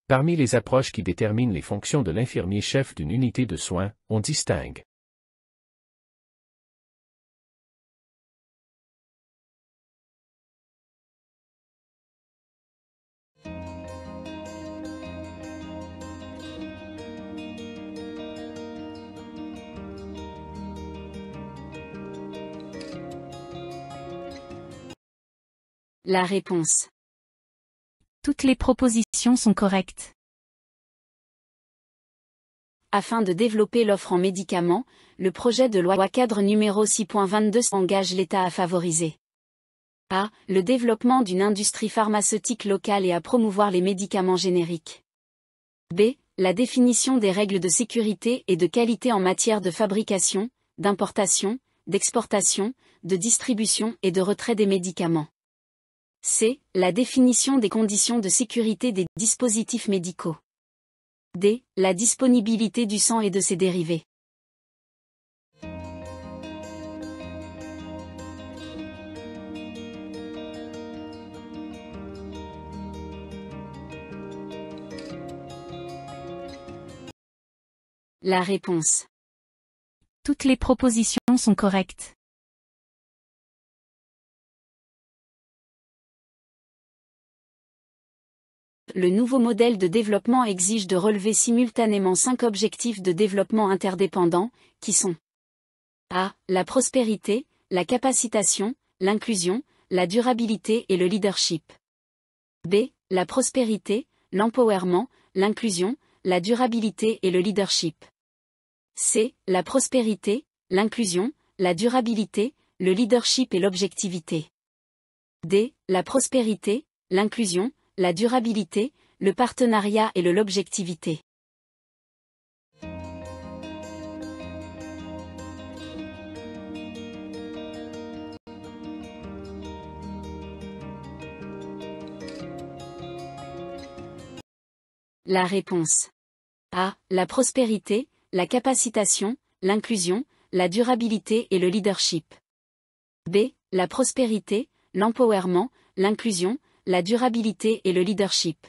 Parmi les approches qui déterminent les fonctions de l'infirmier-chef d'une unité de soins, on distingue La réponse. Toutes les propositions sont correctes. Afin de développer l'offre en médicaments, le projet de loi cadre numéro 6.22 engage l'État à favoriser a. Le développement d'une industrie pharmaceutique locale et à promouvoir les médicaments génériques. B. La définition des règles de sécurité et de qualité en matière de fabrication, d'importation, d'exportation, de distribution et de retrait des médicaments. C. La définition des conditions de sécurité des dispositifs médicaux. D. La disponibilité du sang et de ses dérivés. La réponse. Toutes les propositions sont correctes. Le nouveau modèle de développement exige de relever simultanément 5 objectifs de développement interdépendants, qui sont a. La prospérité, la capacitation, l'inclusion, la durabilité et le leadership. B. La prospérité, l'empowerment, l'inclusion, la durabilité et le leadership. C. La prospérité, l'inclusion, la durabilité, le leadership et l'objectivité. D. La prospérité, l'inclusion, la durabilité, le partenariat et l'objectivité. La réponse. A. La prospérité, la capacitation, l'inclusion, la durabilité et le leadership. B. La prospérité, l'empowerment, l'inclusion, la durabilité et le leadership.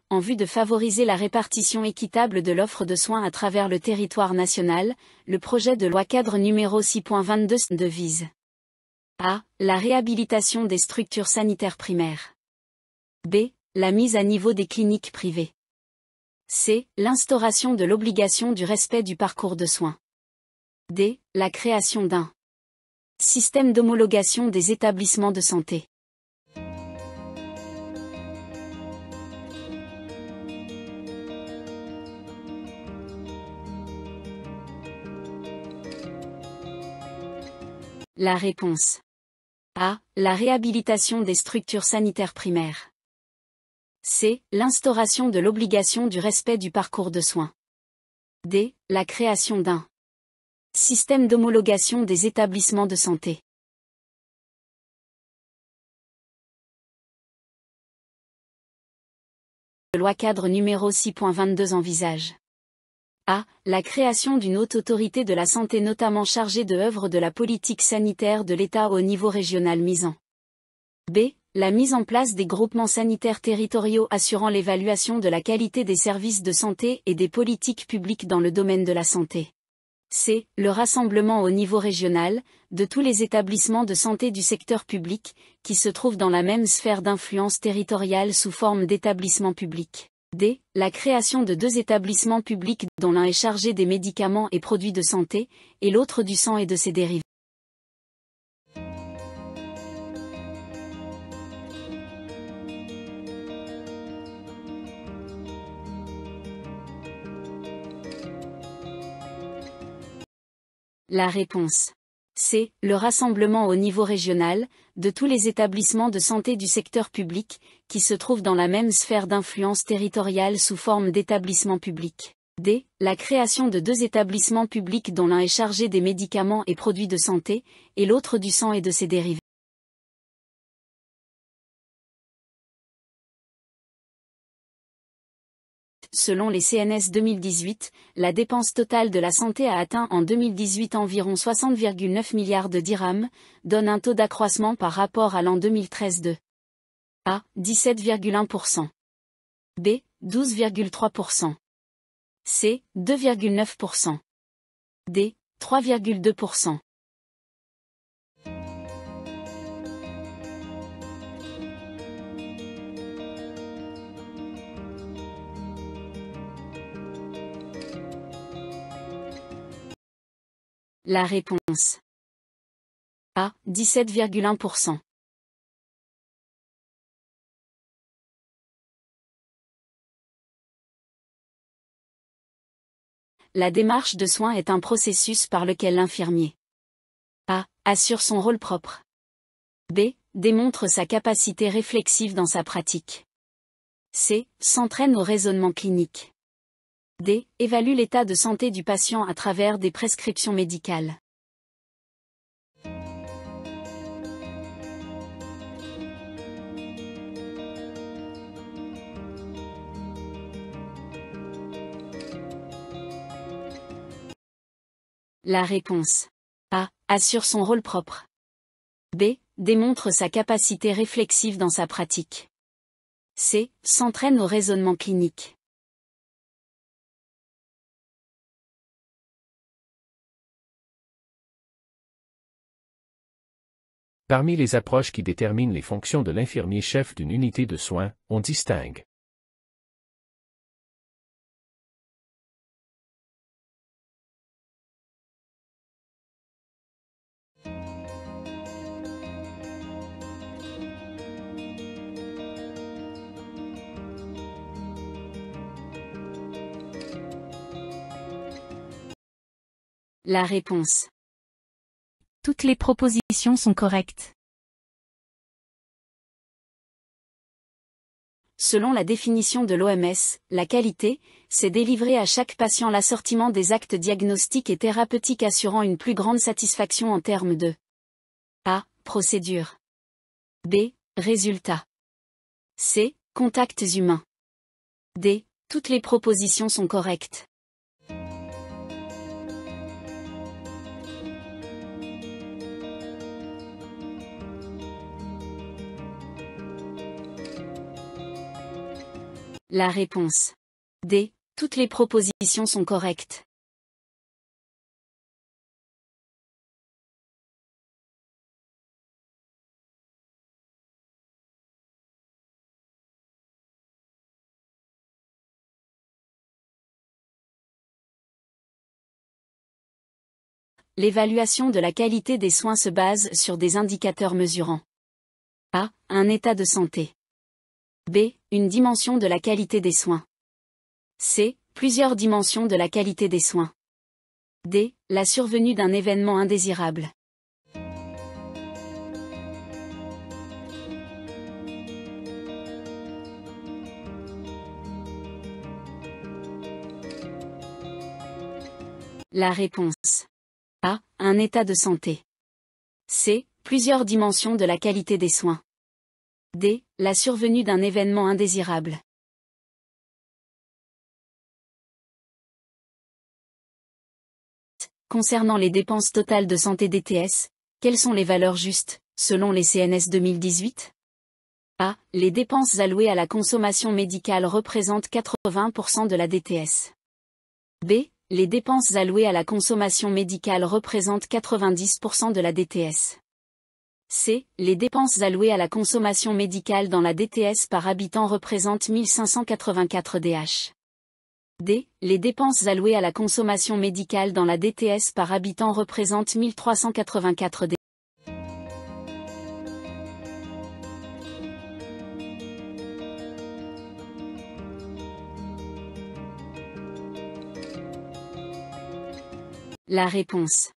En vue de favoriser la répartition équitable de l'offre de soins à travers le territoire national, le projet de loi cadre numéro 6.22 vise a. La réhabilitation des structures sanitaires primaires. B. La mise à niveau des cliniques privées. C. L'instauration de l'obligation du respect du parcours de soins. D. La création d'un système d'homologation des établissements de santé. La réponse. A. La réhabilitation des structures sanitaires primaires. C. L'instauration de l'obligation du respect du parcours de soins. D. La création d'un système d'homologation des établissements de santé. La loi cadre numéro 6.22 envisage a. La création d'une haute autorité de la santé notamment chargée de œuvre de la politique sanitaire de l'État au niveau régional misant. B. La mise en place des groupements sanitaires territoriaux assurant l'évaluation de la qualité des services de santé et des politiques publiques dans le domaine de la santé. C. Le rassemblement au niveau régional, de tous les établissements de santé du secteur public, qui se trouvent dans la même sphère d'influence territoriale sous forme d'établissements publics. D. La création de 2 établissements publics dont l'un est chargé des médicaments et produits de santé, et l'autre du sang et de ses dérivés. La réponse. C. Le rassemblement au niveau régional, de tous les établissements de santé du secteur public, qui se trouvent dans la même sphère d'influence territoriale sous forme d'établissements publics. D. La création de 2 établissements publics dont l'un est chargé des médicaments et produits de santé, et l'autre du sang et de ses dérivés. selon les CNS 2018, la dépense totale de la santé a atteint en 2018 environ 60,9 milliards de dirhams, donne un taux d'accroissement par rapport à l'an 2013 de A. 17,1%. B. 12,3%. C. 2,9%. D. 3,2%. La réponse A. 17,1%. La démarche de soins est un processus par lequel l'infirmier A. Assure son rôle propre. B. Démontre sa capacité réflexive dans sa pratique. C. S'entraîne au raisonnement clinique. D. Évalue l'état de santé du patient à travers des prescriptions médicales. La réponse A. Assure son rôle propre. B. Démontre sa capacité réflexive dans sa pratique. C. S'entraîne au raisonnement clinique. Parmi les approches qui déterminent les fonctions de l'infirmier chef d'une unité de soins, on distingue La réponse. Toutes les propositions sont correctes. Selon la définition de l'OMS, la qualité, c'est délivrer à chaque patient l'assortiment des actes diagnostiques et thérapeutiques assurant une plus grande satisfaction en termes de A. Procédure. B. Résultats. C. Contacts humains. D. Toutes les propositions sont correctes. La réponse. D. Toutes les propositions sont correctes. L'évaluation de la qualité des soins se base sur des indicateurs mesurant A. Un état de santé. B. Une dimension de la qualité des soins. C. Plusieurs dimensions de la qualité des soins. D. La survenue d'un événement indésirable. La réponse. A. Un état de santé. C. Plusieurs dimensions de la qualité des soins. D. La survenue d'un événement indésirable. Concernant les dépenses totales de santé DTS, quelles sont les valeurs justes, selon les CNS 2018 A. Les dépenses allouées à la consommation médicale représentent 80% de la DTS. B. Les dépenses allouées à la consommation médicale représentent 90% de la DTS. C. Les dépenses allouées à la consommation médicale dans la DTS par habitant représentent 1584 DH. D. Les dépenses allouées à la consommation médicale dans la DTS par habitant représentent 1384 DH. La réponse.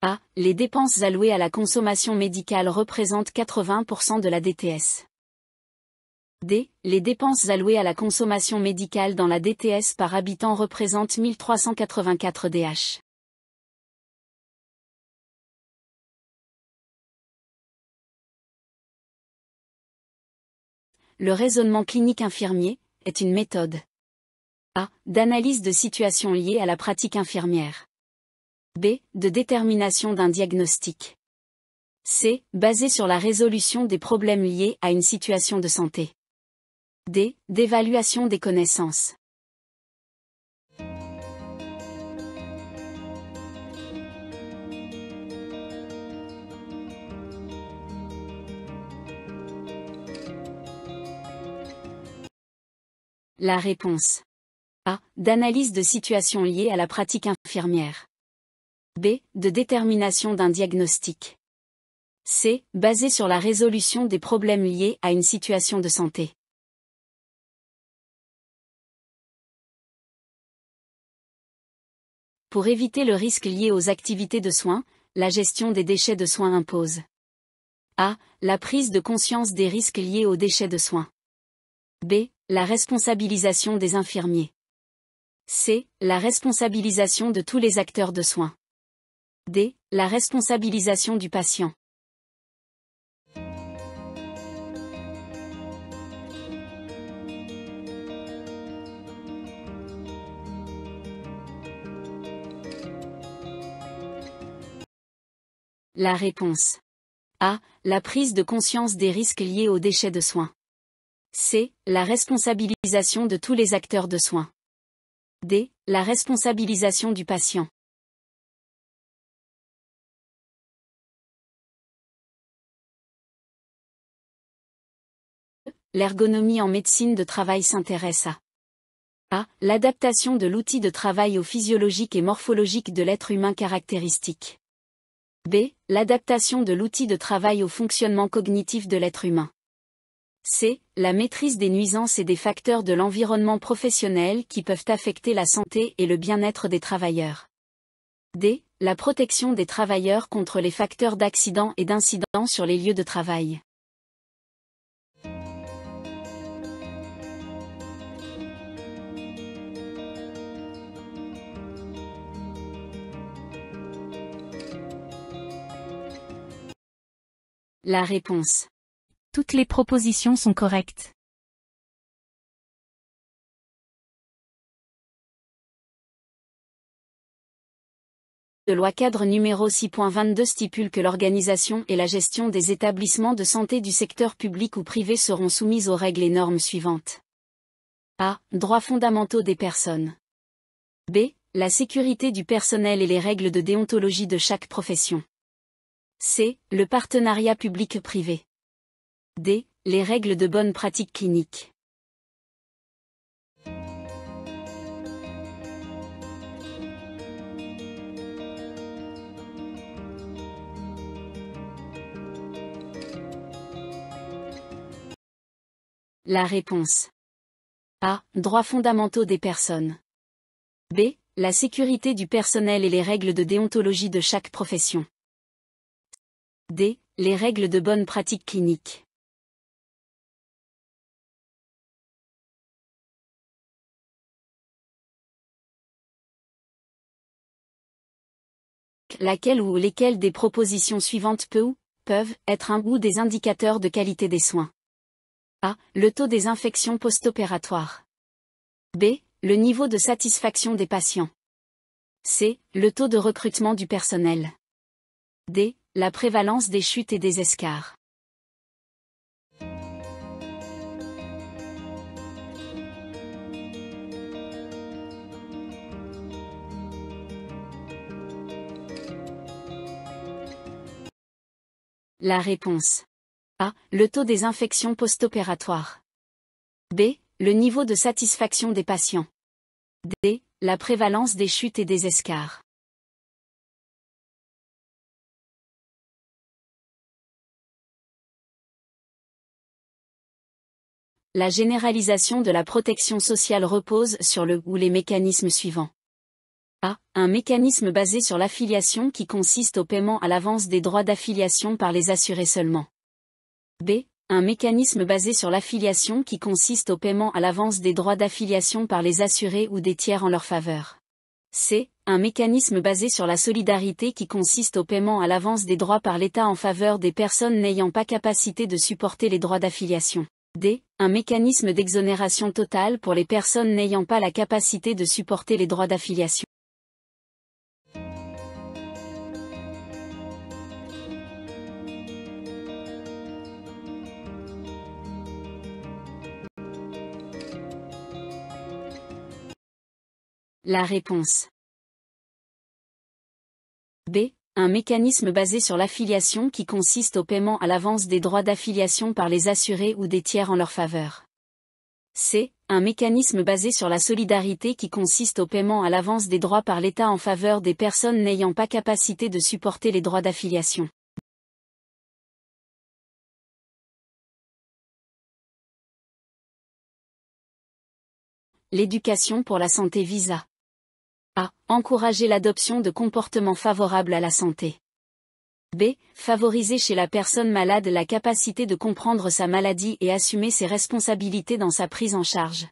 A. Les dépenses allouées à la consommation médicale représentent 80% de la DTS. D. Les dépenses allouées à la consommation médicale dans la DTS par habitant représentent 1384 DH. Le raisonnement clinique infirmier est une méthode A. D'analyse de situations liées à la pratique infirmière. B. De détermination d'un diagnostic. C. Basée sur la résolution des problèmes liés à une situation de santé. D. D'évaluation des connaissances. La réponse A. D'analyse de situations liées à la pratique infirmière. B. De détermination d'un diagnostic. C. Basée sur la résolution des problèmes liés à une situation de santé. Pour éviter le risque lié aux activités de soins, la gestion des déchets de soins impose A. La prise de conscience des risques liés aux déchets de soins. B. La responsabilisation des infirmiers. C. La responsabilisation de tous les acteurs de soins. D. La responsabilisation du patient. La réponse A. La prise de conscience des risques liés aux déchets de soins. C. La responsabilisation de tous les acteurs de soins. D. La responsabilisation du patient. L'ergonomie en médecine de travail s'intéresse à A. L'adaptation de l'outil de travail aux physiologiques et morphologiques de l'être humain caractéristiques. B. L'adaptation de l'outil de travail au fonctionnement cognitif de l'être humain. C. La maîtrise des nuisances et des facteurs de l'environnement professionnel qui peuvent affecter la santé et le bien-être des travailleurs. D. La protection des travailleurs contre les facteurs d'accidents et d'incidents sur les lieux de travail. La réponse. Toutes les propositions sont correctes. La loi cadre numéro 6.22 stipule que l'organisation et la gestion des établissements de santé du secteur public ou privé seront soumises aux règles et normes suivantes. A. Droits fondamentaux des personnes. B. La sécurité du personnel et les règles de déontologie de chaque profession. C. Le partenariat public-privé. D. Les règles de bonne pratique clinique. La réponse. A. Droits fondamentaux des personnes. B. La sécurité du personnel et les règles de déontologie de chaque profession. D. Les règles de bonne pratique clinique. Laquelle ou lesquelles des propositions suivantes peuvent être un ou des indicateurs de qualité des soins. A. Le taux des infections post-opératoires. B. Le niveau de satisfaction des patients. C. Le taux de recrutement du personnel. D. La prévalence des chutes et des escarres. La réponse. A. Le taux des infections post-opératoires. B. Le niveau de satisfaction des patients. D. La prévalence des chutes et des escarres. La généralisation de la protection sociale repose sur le ou les mécanismes suivants. A. Un mécanisme basé sur l'affiliation qui consiste au paiement à l'avance des droits d'affiliation par les assurés seulement. B. Un mécanisme basé sur l'affiliation qui consiste au paiement à l'avance des droits d'affiliation par les assurés ou des tiers en leur faveur. C. Un mécanisme basé sur la solidarité qui consiste au paiement à l'avance des droits par l'État en faveur des personnes n'ayant pas capacité de supporter les droits d'affiliation. D. Un mécanisme d'exonération totale pour les personnes n'ayant pas la capacité de supporter les droits d'affiliation. La réponse. B. Un mécanisme basé sur l'affiliation qui consiste au paiement à l'avance des droits d'affiliation par les assurés ou des tiers en leur faveur. C. Un mécanisme basé sur la solidarité qui consiste au paiement à l'avance des droits par l'État en faveur des personnes n'ayant pas capacité de supporter les droits d'affiliation. L'éducation pour la santé visa. A. Encourager l'adoption de comportements favorables à la santé. B. Favoriser chez la personne malade la capacité de comprendre sa maladie et assumer ses responsabilités dans sa prise en charge.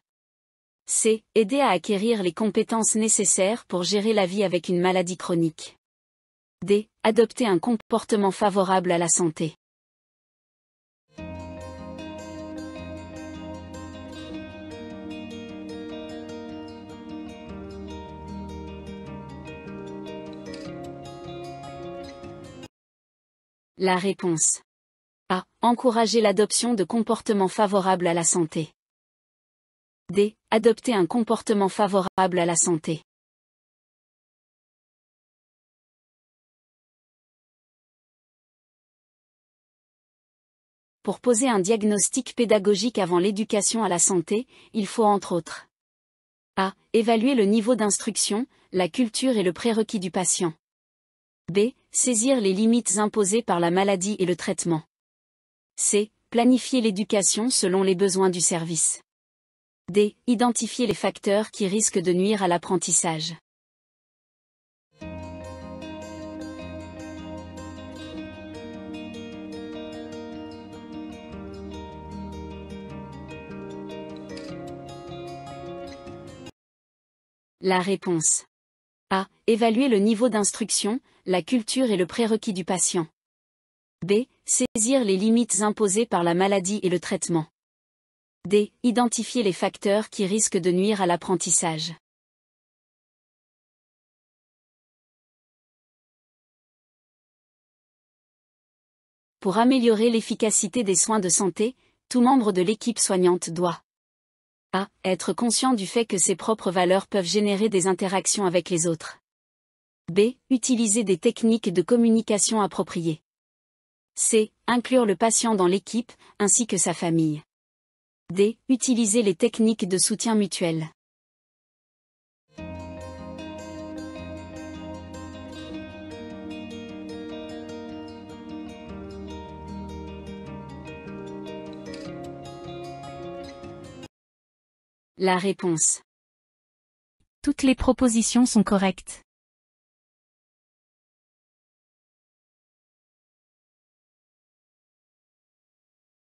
C. Aider à acquérir les compétences nécessaires pour gérer la vie avec une maladie chronique. D. Adopter un comportement favorable à la santé. La réponse. A. Encourager l'adoption de comportements favorables à la santé. D. Adopter un comportement favorable à la santé. Pour poser un diagnostic pédagogique avant l'éducation à la santé, il faut entre autres A. Évaluer le niveau d'instruction, la culture et le prérequis du patient. B. Saisir les limites imposées par la maladie et le traitement. C. Planifier l'éducation selon les besoins du service. D. Identifier les facteurs qui risquent de nuire à l'apprentissage. La réponse. A. Évaluer le niveau d'instruction, la culture et le prérequis du patient. B. Saisir les limites imposées par la maladie et le traitement. D. Identifier les facteurs qui risquent de nuire à l'apprentissage. Pour améliorer l'efficacité des soins de santé, tout membre de l'équipe soignante doit A. Être conscient du fait que ses propres valeurs peuvent générer des interactions avec les autres. B. Utiliser des techniques de communication appropriées. C. Inclure le patient dans l'équipe, ainsi que sa famille. D. Utiliser les techniques de soutien mutuel. La réponse. Toutes les propositions sont correctes.